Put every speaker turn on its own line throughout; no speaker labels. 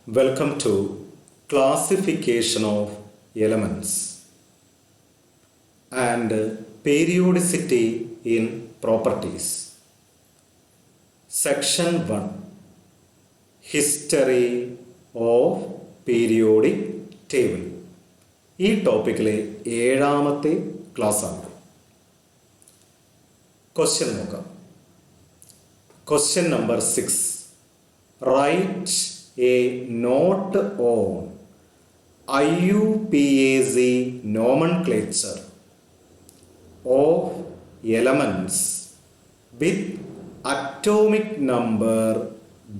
Welcome to classification of elements and periodicity in properties. Section 1 History of Periodic Table. ഈ ടോപ്പിക്കിലെ 7ാമത്തെ ക്ലാസ്സാണ്. Question നോക്കാം. Question number 6. Write a note on IUPAC nomenclature of elements with atomic number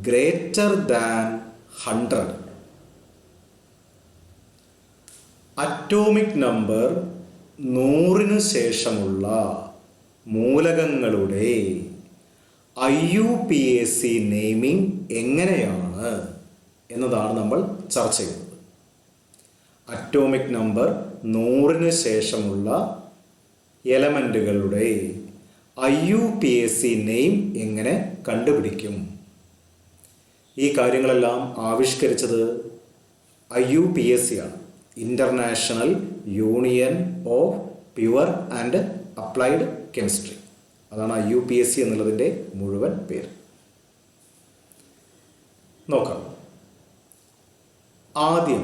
greater than 100. Atomic number 100 ശേഷമുള്ള മൂലകങ്ങളുടെ IUPAC naming എങ്ങനെയാണ് എന്നതാണ് നമ്മൾ ചർച്ച ചെയ്യുന്നത്. അറ്റോമിക് നമ്പർ 100 ശേഷമുള്ള എലമെൻറ്റുകളുടെ IUPAC നെയിം എങ്ങനെ കണ്ടുപിടിക്കും? ഈ കാര്യങ്ങളെല്ലാം ആവിഷ്കരിച്ചത് IUPAC ആണ്, international union of pure and applied chemistry. അതാണ് IUPAC എന്നുള്ളതിൻ്റെ മുഴുവൻ പേര്. നോക്കാം. ആദ്യം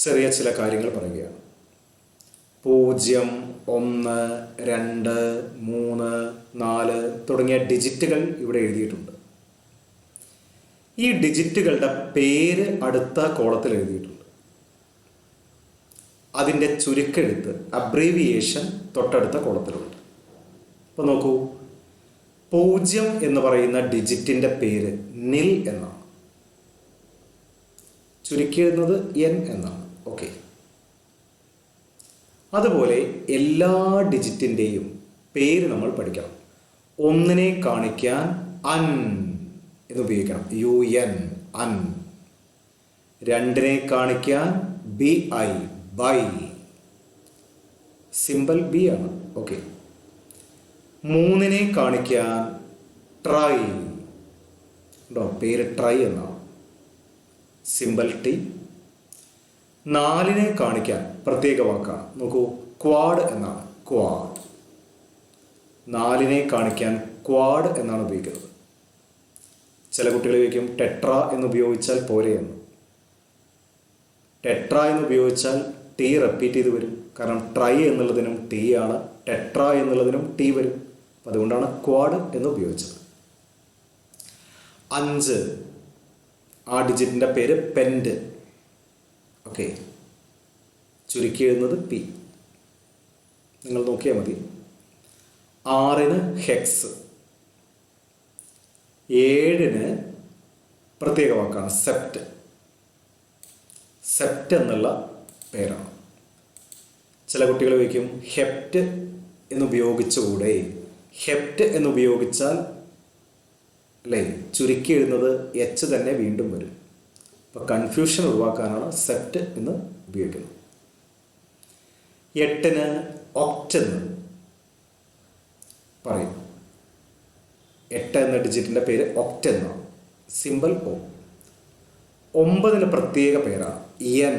ചെറിയ ചില കാര്യങ്ങൾ പറയുകയാണ്. 0, 1, 2, 3, 4 തുടങ്ങിയ ഡിജിറ്റുകൾ ഇവിടെ എഴുതിയിട്ടുണ്ട്. ഈ ഡിജിറ്റുകളുടെ പേര് അടുത്ത കോളത്തിൽ എഴുതിയിട്ടുണ്ട്. അതിൻ്റെ ചുരുക്കെഴുത്ത് അബ്രീവിയേഷൻ തൊട്ടടുത്ത കോളത്തിലുണ്ട്. അപ്പോൾ നോക്കൂ, 0 എന്ന് പറയുന്ന ഡിജിറ്റിൻ്റെ പേര് നിൽ എന്നാണ്, ചുരുക്കിയെഴുതുന്നത് N എന്നാണ്. ഓക്കെ. അതുപോലെ എല്ലാ ഡിജിറ്റിൻ്റെയും പേര് നമ്മൾ പഠിക്കണം. 1 കാണിക്കാൻ അൻ എന്ന് ഉപയോഗിക്കണം, UN അൻ. 2 കാണിക്കാൻ BI ബൈ, സിമ്പിൾ B ആണ്. ഓക്കെ. 3 കാണിക്കാൻ ട്രൈ, ഉണ്ടോ, പേര് ട്രൈ എന്നാണ്, സിമ്പിൾ T. 4 കാണിക്കാൻ പ്രത്യേക വാക്കാണ്, നോക്കൂ, ക്വാഡ് എന്നാണ്, ക്വാഡ്. 4 കാണിക്കാൻ ക്വാഡ് എന്നാണ് ഉപയോഗിക്കുന്നത്. ചില കുട്ടികൾ ഉപയോഗിക്കും ടെട്ര എന്ന് ഉപയോഗിച്ചാൽ പോരെ എന്ന്. ടെട്ര എന്ന് ഉപയോഗിച്ചാൽ T റിപ്പീറ്റ് ചെയ്ത് വരും, കാരണം ട്രൈ എന്നുള്ളതിനും T ആണ്, ടെട്ര എന്നുള്ളതിനും T വരും. അപ്പം അതുകൊണ്ടാണ് ക്വാഡ് എന്ന് ഉപയോഗിച്ചത്. 5 ആ ഡിജിറ്റിൻ്റെ പേര് പെൻഡ്. ഓക്കെ, ചുരുക്കി എഴുതുന്നത് P, നിങ്ങൾ നോക്കിയാൽ മതി. 6 ഹെക്സ്. 7 പ്രത്യേക വാക്കാണ്, സെപ്റ്റ്. സെപ്റ്റ് എന്നുള്ള പേരാണ്. ചില കുട്ടികൾ ഉപയോഗിക്കും ഹെപ്റ്റ് എന്നുപയോഗിച്ചുകൂടെ. ഹെപ്റ്റ് എന്നുപയോഗിച്ചാൽ അല്ലേ, ചുരുക്കി എഴുതുന്നത് H തന്നെ വീണ്ടും വരും. അപ്പോൾ കൺഫ്യൂഷൻ ഒഴിവാക്കാനാണ് സെപ്റ്റ് എന്ന് ഉപയോഗിക്കുന്നത്. 8 ഒക്റ്റ് എന്ന് പറയും. 8 എന്ന ഡിജിറ്റിൻ്റെ പേര് ഒക്റ്റ് എന്നാണ്, സിമ്പിൾ O. 9 പ്രത്യേക പേരാണ് എൻ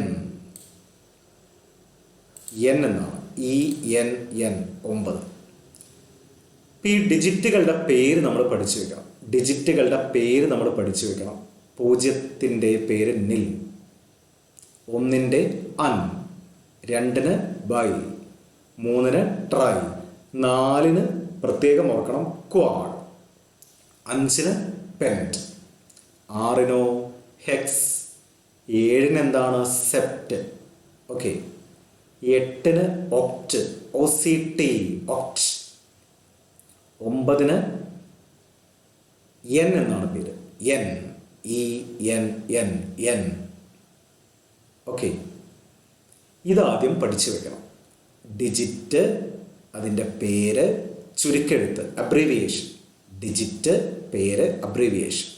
എന്നാണ്, ENN 9. ഈ ഡിജിറ്റുകളുടെ പേര് നമ്മൾ പഠിച്ചു വെക്കണം. ഡിജിറ്റുകളുടെ പേര് നമ്മൾ പഠിച്ചു വെക്കണം. 0ൻ്റെ പേര് നിൽ, 1 അൻ, 2 ബൈ, 3 ട്രൈ, 4 പ്രത്യേകം ഓർക്കണം ക്വാഡ്, 5 പെൻറ്റ്, 6 ഹെക്സ്, 7 എന്താണ്, സെപ്റ്റ്. ഓക്കെ. 8 ഒക്റ്റ്, OCT ഒക്റ്റ്. 9 N എന്നാണ് പേര്, NENN. ഓക്കെ. ഇതാദ്യം പഠിച്ചു വെക്കണം. ഡിജിറ്റ്, അതിൻ്റെ പേര്, ചുരുക്കെഴുത്ത് അബ്രീവിയേഷൻ. ഡിജിറ്റ്, പേര്, അബ്രീവിയേഷൻ.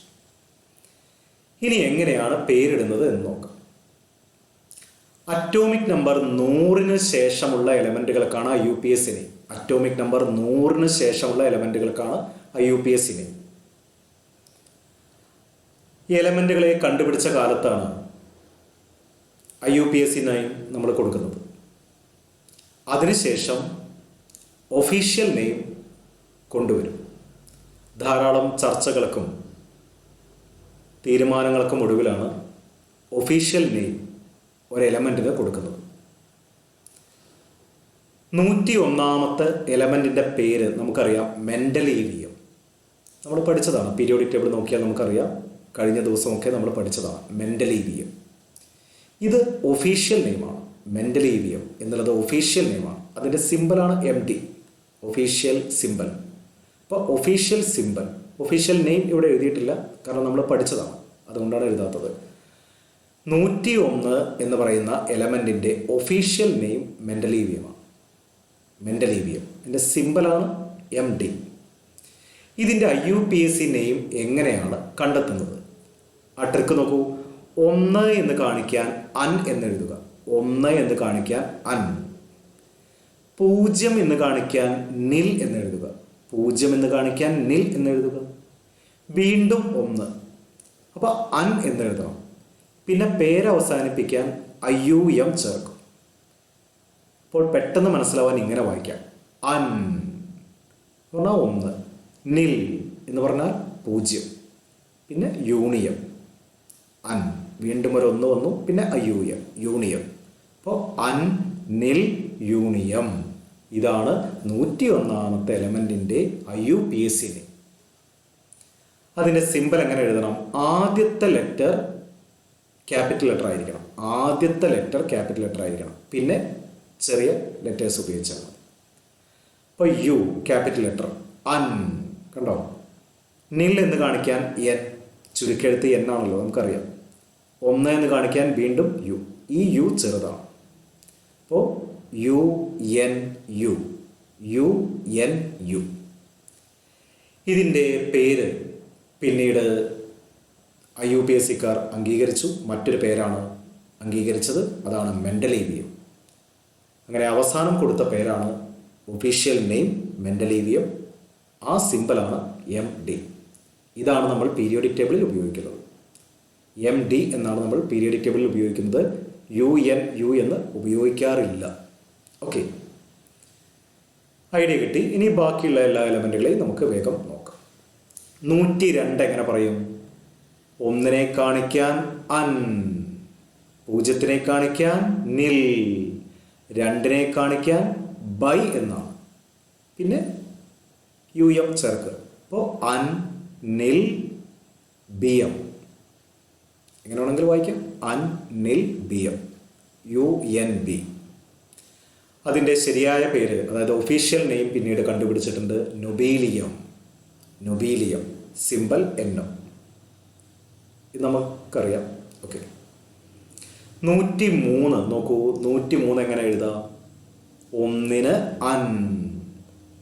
ഇനി എങ്ങനെയാണ് പേരിടുന്നത് എന്ന് നോക്കാം. അറ്റോമിക് നമ്പർ 100 ശേഷമുള്ള എലമെൻറ്റുകൾക്കാണ് IUPAC നെയിം. അറ്റോമിക് നമ്പർ 100 ശേഷമുള്ള എലമെൻറ്റുകൾക്കാണ് IUPAC നെയിം. ഈ എലമെൻറ്റുകളെ കണ്ടുപിടിച്ച കാലത്താണ് IUPAC 9 നമ്മൾ കൊടുക്കുന്നത്. അതിനുശേഷം ഒഫീഷ്യൽ നെയിം കൊണ്ടുവരും. ധാരാളം ചർച്ചകൾക്കും തീരുമാനങ്ങൾക്കും ഒടുവിലാണ് ഒഫീഷ്യൽ നെയിം ഒരു എലമെൻറ്റിന് കൊടുക്കുന്നത്. 101ാമത്തെ എലമെൻറ്റിൻ്റെ പേര് നമുക്കറിയാം, മെൻഡലീവിയം. നമ്മൾ പഠിച്ചതാണ്, പീരിയോഡിക് ടേബിൾ നോക്കിയാൽ നമുക്കറിയാം, കഴിഞ്ഞ ദിവസമൊക്കെ നമ്മൾ പഠിച്ചതാണ് മെൻഡലീവിയം. ഇത് ഒഫീഷ്യൽ നെയിമാണ്. മെൻഡലീവിയം എന്നുള്ളത് ഒഫീഷ്യൽ നെയിമാണ്. അതിൻ്റെ സിമ്പലാണ് MD, ഒഫീഷ്യൽ സിമ്പൽ. അപ്പോൾ ഒഫീഷ്യൽ സിമ്പൽ, ഒഫീഷ്യൽ നെയിം ഇവിടെ എഴുതിയിട്ടില്ല, കാരണം നമ്മൾ പഠിച്ചതാണ്, അതുകൊണ്ടാണ് എഴുതാത്തത്. 101 എന്ന് പറയുന്ന എലമെൻറ്റിൻ്റെ ഒഫീഷ്യൽ നെയിം മെൻഡലീവിയമാണ്. മെൻഡലീവിയം ഇതിൻ്റെ സിമ്പലാണ് MD. ഇതിൻ്റെ IUPAC നെയിം എങ്ങനെയാണ് കണ്ടെത്തുന്നത്? ആ ട്രിക്ക് നോക്കൂ. 1 എന്ന് കാണിക്കാൻ അൻ എന്നെഴുതുക. 1 എന്ന് കാണിക്കാൻ അൻ. 0 എന്ന് കാണിക്കാൻ നിൽ എന്നെഴുതുക. 0 എന്ന് കാണിക്കാൻ നിൽ എന്നെഴുതുക. വീണ്ടും 1. അപ്പോൾ അൻ എന്നെഴുതണം. പിന്നെ പേരവസാനിപ്പിക്കാൻ IUM ചേർക്കും. അപ്പോൾ പെട്ടെന്ന് മനസ്സിലാവാൻ ഇങ്ങനെ വായിക്കാം. അൻ എന്ന് പറഞ്ഞാൽ 1, നിൽ എന്ന് പറഞ്ഞാൽ 0, പിന്നെ യൂണിയം. അൻ, വീണ്ടും ഒരു 1 വന്നു, പിന്നെ IUM, യൂണിയം. അപ്പോൾ അൻ, നിൽ, യൂണിയം. ഇതാണ് 101ാമത്തെ എലമെൻറ്റിൻ്റെ IUPAC നെയിം. അതിൻ്റെ സിമ്പൽ എങ്ങനെ എഴുതണം? ആദ്യത്തെ ലെറ്റർ ക്യാപിറ്റൽ ലെറ്റർ ആയിരിക്കണം. ആദ്യത്തെ ലെറ്റർ ക്യാപിറ്റൽ ലെറ്റർ ആയിരിക്കണം. പിന്നെ ചെറിയ ലെറ്റേഴ്സ് ഉപയോഗിച്ചാൽ മതി. അപ്പോൾ യു ക്യാപിറ്റൽ ലെറ്റർ, അൻ. കണ്ടോ? നിൽ എന്ന് കാണിക്കാൻ എൻ, ചുരുക്കെഴുത്ത് എൻ ആണല്ലോ, നമുക്കറിയാം. 1 എന്ന് കാണിക്കാൻ വീണ്ടും യു. ഈ യു ചെറുതാണ്. അപ്പോൾ UNU, UNU. ഇതിൻ്റെ പേര് പിന്നീട് IUPACക്കാർ അംഗീകരിച്ചു. മറ്റൊരു പേരാണ് അംഗീകരിച്ചത്, അതാണ് മെൻഡലീവിയം. അങ്ങനെ അവസാനം കൊടുത്ത പേരാണ് ഒഫീഷ്യൽ നെയിം മെൻഡലീവിയം. ആ സിമ്പലാണ് MD. ഇതാണ് നമ്മൾ പീരിയോഡിക് ടേബിളിൽ ഉപയോഗിക്കുന്നത്. MD എന്നാണ് നമ്മൾ പീരിയോഡിക് ടേബിളിൽ ഉപയോഗിക്കുന്നത്. UNU എന്ന് ഉപയോഗിക്കാറില്ല. ഓക്കെ, ഐഡിയ കിട്ടി. ഇനി ബാക്കിയുള്ള എല്ലാ എലമെൻറ്റുകളെയും നമുക്ക് വേഗം നോക്കാം. 102 എങ്ങനെ പറയും? 1നെ കാണിക്കാൻ അൻ, 0നെ കാണിക്കാൻ നിൽ, 2നെ കാണിക്കാൻ ബൈ എന്നാണ്, പിന്നെ UM ചേർക്കുക. അപ്പോൾ അൻ, നിൽ, BM. എങ്ങനെ വേണമെങ്കിലും വായിക്കാം. അൻ, നിൽ, BM, UNB. അതിൻ്റെ ശരിയായ പേര്, അതായത് ഒഫീഷ്യൽ നെയിം പിന്നീട് കണ്ടുപിടിച്ചിട്ടുണ്ട്, നൊബീലിയം. നൊബീലിയം, സിമ്പൽ NO. ഇത് നമുക്കറിയാം. ഓക്കെ, 103 നോക്കൂ. 103 എങ്ങനെ എഴുതാം? 1ന് അൻ,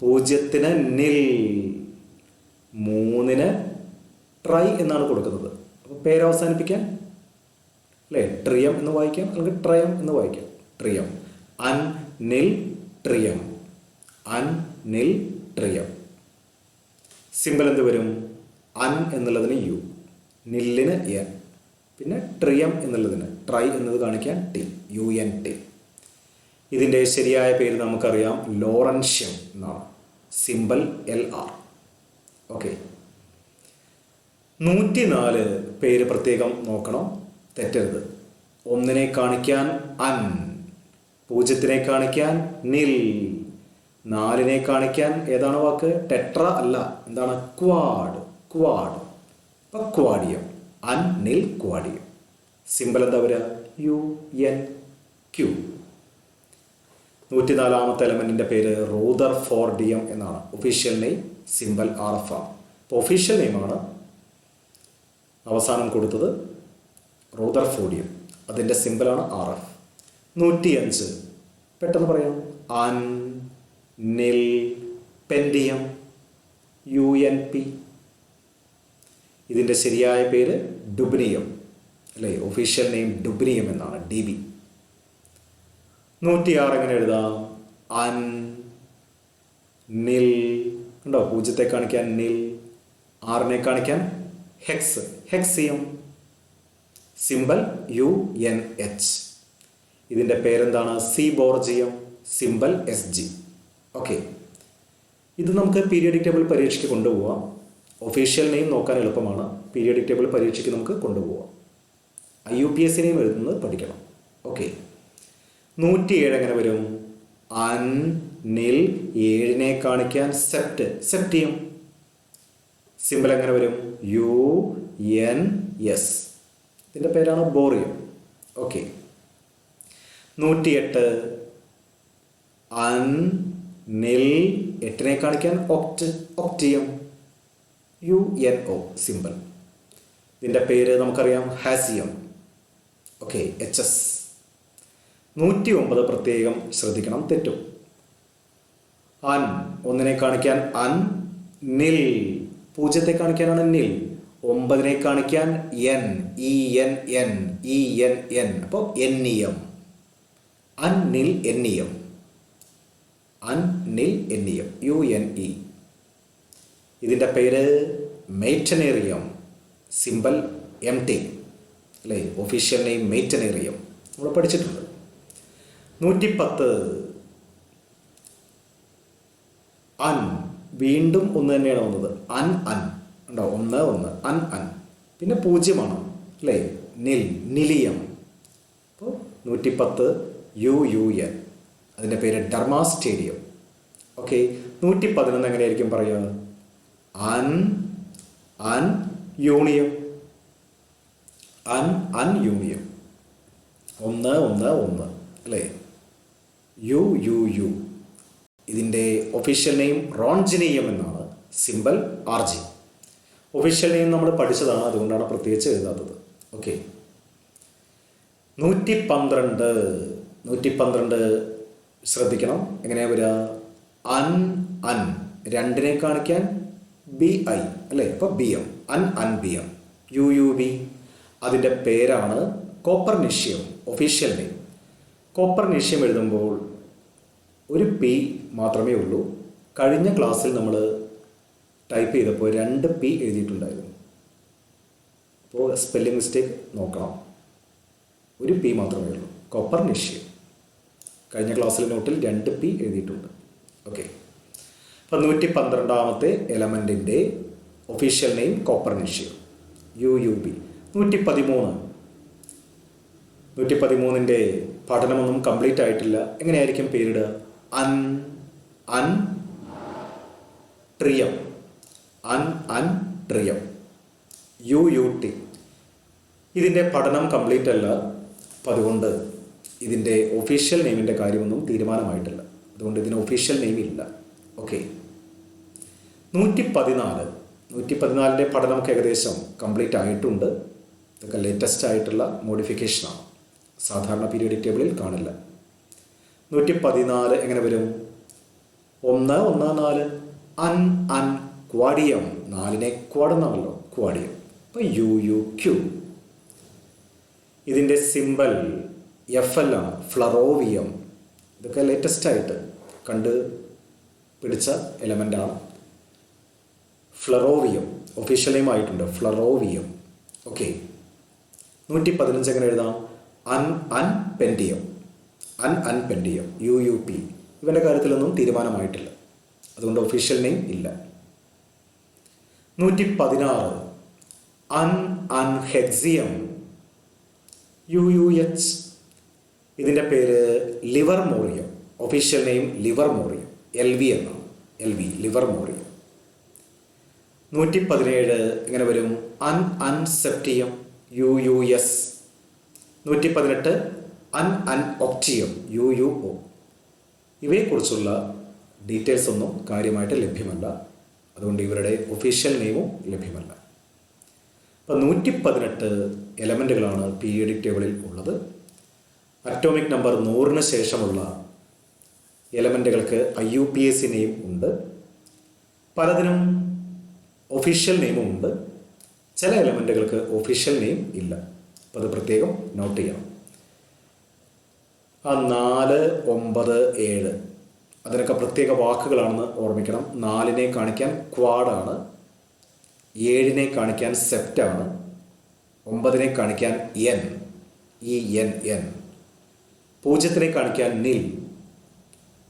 0ന് നിൽ, 3ന് ട്രൈ എന്നാണ് കൊടുക്കുന്നത്. അപ്പോൾ പേരവസാനിപ്പിക്കാൻ അല്ലേ, ട്രിയം എന്ന് വായിക്കാം, അല്ലെങ്കിൽ ട്രയം എന്ന് വായിക്കാം. ട്രിയം, അൻ, നിൽ, ട്രിയം. അൻ, നിൽ, ട്രിയം. സിമ്പൽ എന്ത് വരും? അൻ എന്നുള്ളതിന് യു, നില്ലിന് എൻ, പിന്നെ ട്രിയം എന്നുള്ളതിന് ട്രൈ എന്നത് കാണിക്കാൻ ടി, UNT. ഇതിൻ്റെ ശരിയായ പേര് നമുക്കറിയാം, ലോറൻഷ്യം എന്നാണ്. Symbol LR. ഓക്കെ, 104 പേര് പ്രത്യേകം നോക്കണം, തെറ്റരുത്. 1നെ കാണിക്കാൻ അൻ, 0നെ കാണിക്കാൻ നിൽ, 4നെ കാണിക്കാൻ ഏതാണ് വാക്ക്? ടെട്ര അല്ല, എന്താണ്? ക്വാഡ്. ക്വാഡ്. അപ്പം ക്വാഡിയം, അൻ, നിൽ, ക്വാഡിയം. സിമ്പൽ എന്താ വരിക? UNQ. 104ാമത്തെ എലമെൻറ്റിൻ്റെ പേര് റൂദർഫോർഡിയം എന്നാണ്. ഒഫീഷ്യൽ നെയിം, സിമ്പൽ RF ആണ്. അപ്പോൾ ഒഫീഷ്യൽ നെയിമാണ് അവസാനം കൊടുത്തത്, റൂദർഫോർഡിയം. അതിൻ്റെ സിമ്പലാണ് RF. 105 പെട്ടെന്ന് പറയാം. അൻ, നിൽ, പെൻഡിയം, UNP. ഇതിൻ്റെ ശരിയായ പേര് ഡുബ്നിയം അല്ലേ, ഒഫീഷ്യൽ നെയിം ഡുബ്നിയം എന്നാണ്, DB. 106 എങ്ങനെ എഴുതാം? അൻ, നിൽ. ഉണ്ടോ? 0ത്തെ കാണിക്കാൻ നിൽ, 6നെ കാണിക്കാൻ ഹെക്സ്, ഹെക്സിയം. Symbol UNH. ഇതിൻ്റെ പേരെന്താണ്? സീബോർജിയം. Symbol SG. ഓക്കെ, ഇത് നമുക്ക് പീരിയോഡിക് ടേബിൾ പരീക്ഷയ്ക്ക് കൊണ്ടുപോകാം. ഒഫീഷ്യൽ നെയിം നോക്കാൻ എളുപ്പമാണ്. പീരിയോഡിക് ടേബിൾ പരീക്ഷയ്ക്ക് നമുക്ക് കൊണ്ടുപോകാം. IUPAC നെയിം എഴുതുന്നത് പഠിക്കണം. ഓക്കെ, 107 എങ്ങനെ വരും? അൻ, നിൽ, 7നെ കാണിക്കാൻ സെപ്റ്റ്, സെപ്റ്റിയം. സിമ്പിൾ എങ്ങനെ വരും? UNS. ഇതിൻ്റെ പേരാണ് ബോറിയം. ഓക്കെ, 108 അൻ, നിൽ, 8നെ കാണിക്കാൻ ഒക്റ്റ്, ഒക്റ്റിയം. UNO simple. ഇതിൻ്റെ പേര് നമുക്കറിയാം, ഹാസിയം. Okay, HS. 109 പ്രത്യേകം ശ്രദ്ധിക്കണം, തെറ്റും. അൻ, 1നെ കാണിക്കാൻ അൻ, നിൽ, 0ത്തെ കാണിക്കാനാണ് നിൽ, 9നെ കാണിക്കാൻ എൻ, ENN. അപ്പോൾ എന്നിയം. അൻ, നിൽ, എന്നിയം. അൻ, നിൽ, എന്നിയം. UNE. ഇതിൻ്റെ പേര് മെയ്റ്റനേറിയം. Symbol MT. അല്ലേ? Official name meitnerium. നമ്മൾ പഠിച്ചിട്ടുണ്ട്. 110 അൻ, വീണ്ടും 1 തന്നെയാണ് വന്നത്. അൻ, ഉണ്ടോ? 1 അൻ. പിന്നെ 0 അല്ലേ? നിൽ, നിലിയം. അപ്പോൾ 110 UUN. അതിൻ്റെ പേര് ഡെർമാസ്റ്റേഡിയം. ഓക്കെ, 111 എങ്ങനെയായിരിക്കും പറയുക? അൻ യൂണിയം. അൻ യൂണിയം. 1 അല്ലേ? UUU. ഇതിൻ്റെ ഒഫീഷ്യൽ നെയിം റോൺജിനിയം എന്നാണ്. Symbol RG. ഒഫീഷ്യൽ നെയിം നമ്മൾ പഠിച്ചതാണ്, അതുകൊണ്ടാണ് പ്രത്യേകിച്ച് എഴുതാത്തത്. ഓക്കെ, 112 ശ്രദ്ധിക്കണം. എങ്ങനെയാ വരിക? അൻ, 2നെ കാണിക്കാൻ BI അല്ലേ? അപ്പോൾ BM. അൻ BM. UUB. അതിൻ്റെ പേരാണ് കോപ്പർനിഷ്യം. Official name. കോപ്പർനിഷ്യം എഴുതുമ്പോൾ ഒരു P മാത്രമേ ഉള്ളൂ. കഴിഞ്ഞ ക്ലാസ്സിൽ നമ്മൾ ടൈപ്പ് ചെയ്തപ്പോൾ 2 P എഴുതിയിട്ടുണ്ടായിരുന്നു. അപ്പോൾ സ്പെല്ലിംഗ് മിസ്റ്റേക്ക് നോക്കണം. ഒരു P മാത്രമേ ഉള്ളൂ. കോപ്പർനിഷ്യം. കഴിഞ്ഞ ക്ലാസ്സിലെ നോട്ടിൽ 2 P എഴുതിയിട്ടുണ്ട്. ഓക്കെ, അപ്പം 112ാമത്തെ എലമെൻറ്റിൻ്റെ ഒഫീഷ്യൽ നെയിം കോപ്പർനിഷ്യം. UUB. 113ൻ്റെ പഠനമൊന്നും കംപ്ലീറ്റ് ആയിട്ടില്ല. എങ്ങനെയായിരിക്കും പേരിടുക? അൻ ട്രിയം. അൻ ട്രിയം. UUT. ഇതിൻ്റെ പഠനം കംപ്ലീറ്റ് അല്ല. അപ്പം അതുകൊണ്ട് ഇതിൻ്റെ ഒഫീഷ്യൽ നെയിമിൻ്റെ കാര്യമൊന്നും തീരുമാനമായിട്ടില്ല. അതുകൊണ്ട് ഇതിന് ഒഫീഷ്യൽ നെയിം ഇല്ല. ഓക്കെ, 114ൻ്റെ പഠനമൊക്കെ ഏകദേശം കംപ്ലീറ്റ് ആയിട്ടുണ്ട്. ഇതൊക്കെ ലേറ്റസ്റ്റ് ആയിട്ടുള്ള മോഡിഫിക്കേഷനാണ്. സാധാരണ പീരിയോഡിക് ടേബിളിൽ കാണില്ല. 114 എങ്ങനെ വരും? 114 അൻ ക്വാഡിയം. 4നെ ക്വാഡെന്നാണല്ലോ, ക്വാഡിയം. അപ്പോൾ UUQ. ഇതിൻ്റെ സിമ്പൽ FL ആണ്, ഫ്ലറോവിയം. ഇതൊക്കെ ലേറ്റസ്റ്റ് ആയിട്ട് കണ്ട് പിടിച്ച എലമെൻ്റാണ്. ഫ്ലറോവിയം ഒഫീഷ്യൽ നെയിം ആയിട്ടുണ്ട്, ഫ്ലറോവിയം. ഓക്കെ, 115 എങ്ങനെ എഴുതാം? അൻ പെൻഡിയം. അൻ പെൻഡിയം. UUP. ഇവൻ്റെ കാര്യത്തിലൊന്നും തീരുമാനമായിട്ടില്ല, അതുകൊണ്ട് ഒഫീഷ്യൽ നെയിം ഇല്ല. 116 അൻ ഹെക്സിയം. UUH. ഇതിൻ്റെ പേര് livermorium. Official name livermorium. LV എന്നാണ്. LV, livermorium. 117 എങ്ങനെ വരും? അൻ സെപ്റ്റിയം. UUS. 118 അൻ ഒക്റ്റിയം. UUO. ഇവയെക്കുറിച്ചുള്ള ഡീറ്റെയിൽസ് ഒന്നും കാര്യമായിട്ട് ലഭ്യമല്ല, അതുകൊണ്ട് ഇവരുടെ ഒഫീഷ്യൽ നെയിമും ലഭ്യമല്ല. അപ്പോൾ 118 എലമെൻറ്റുകളാണ് പീരിയോഡിക് ടേബിളിൽ ഉള്ളത്. അറ്റോമിക് നമ്പർ 100ന് ശേഷമുള്ള എലമെൻറ്റുകൾക്ക് IUPAC നെയിം ഉണ്ട്. പലതിനും ഒഫീഷ്യൽ നെയിമും ഉണ്ട്. ചില എലമെൻറ്റുകൾക്ക് ഒഫീഷ്യൽ നെയിം ഇല്ല. അപ്പോൾ അത് പ്രത്യേകം നോട്ട് ചെയ്യണം. 4, 9, 7 അതിനൊക്കെ പ്രത്യേക വാക്കുകളാണെന്ന് ഓർമ്മിക്കണം. 4നെ കാണിക്കാൻ ക്വാഡാണ്, 7നെ കാണിക്കാൻ സെപ്റ്റാണ്. 9 കാണിക്കാൻ എൻ, ഈ എൻ എൻ, 0 കാണിക്കാൻ നിൽ,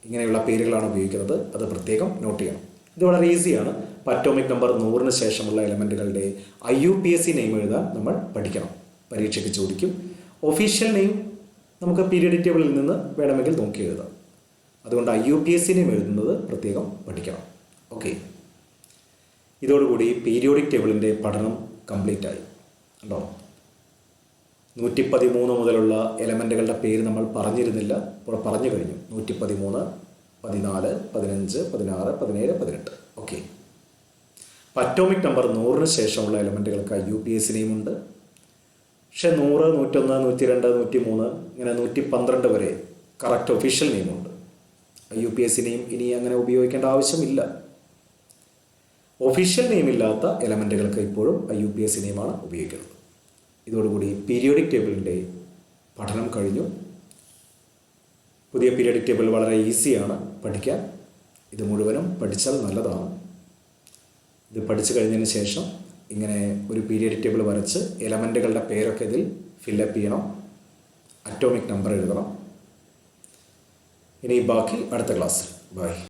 ഇങ്ങനെയുള്ള പേരുകളാണ് ഉപയോഗിക്കുന്നത്. അത് പ്രത്യേകം നോട്ട് ചെയ്യണം. ഇത് വളരെ ഈസിയാണ്. അറ്റോമിക് നമ്പർ 100 ശേഷമുള്ള എലമെൻറ്റുകളുടെ IUPAC നെയിം എഴുതാൻ നമ്മൾ പഠിക്കണം. പരീക്ഷയ്ക്ക് ചോദിക്കും. ഒഫീഷ്യൽ നെയിം നമുക്ക് പീരിയോഡിക് ടേബിളിൽ നിന്ന് വേണമെങ്കിൽ നോക്കി എഴുതാം. അതുകൊണ്ട് IUPAC നെയിം എഴുതുന്നത് പ്രത്യേകം പഠിക്കണം. ഓക്കെ, ഇതോടുകൂടി പീരിയോഡിക് ടേബിളിൻ്റെ പഠനം കംപ്ലീറ്റ് ആയി. ഉണ്ടോ? 113 മുതലുള്ള എലമെൻറ്റുകളുടെ പേര് നമ്മൾ പറഞ്ഞിരുന്നില്ല, ഇപ്പോൾ പറഞ്ഞു കഴിഞ്ഞു. 113, 14, 15, 16, 17, 18. ഓക്കെ, അറ്റോമിക് നമ്പർ 100 ശേഷമുള്ള എലമെൻറ്റുകൾക്ക് IUPAC നെയിമുണ്ട്. പക്ഷേ 100, 101, 102, 103 ഇങ്ങനെ 112 വരെ കറക്റ്റ് ഒഫീഷ്യൽ നെയിമുണ്ട്. IUPAC നെയിം ഇനി അങ്ങനെ ഉപയോഗിക്കേണ്ട ആവശ്യമില്ല. ഒഫീഷ്യൽ നെയിമില്ലാത്ത എലമെൻറ്റുകൾക്ക് ഇപ്പോഴും IUPAC നെയിമാണ് ഉപയോഗിക്കുന്നത്. ഇതോടുകൂടി പീരിയോഡിക് ടേബിളിൻ്റെ പഠനം കഴിഞ്ഞു. പുതിയ പീരിയോഡിക് ടേബിൾ വളരെ ഈസിയാണ് പഠിക്കാൻ. ഇത് മുഴുവനും പഠിച്ചാൽ നല്ലതാണ്. ഇത് പഠിച്ചു കഴിഞ്ഞതിന് ശേഷം ഇങ്ങനെ ഒരു പീരിയോഡിക് ടേബിൾ വരച്ച് എലമെൻറ്റുകളുടെ പേരൊക്കെ ഇതിൽ ഫില്ലപ്പ് ചെയ്യണം. അറ്റോമിക് നമ്പർ എഴുതണം. ഇനി ബാക്കി അടുത്ത ക്ലാസ്സിൽ. ബൈ.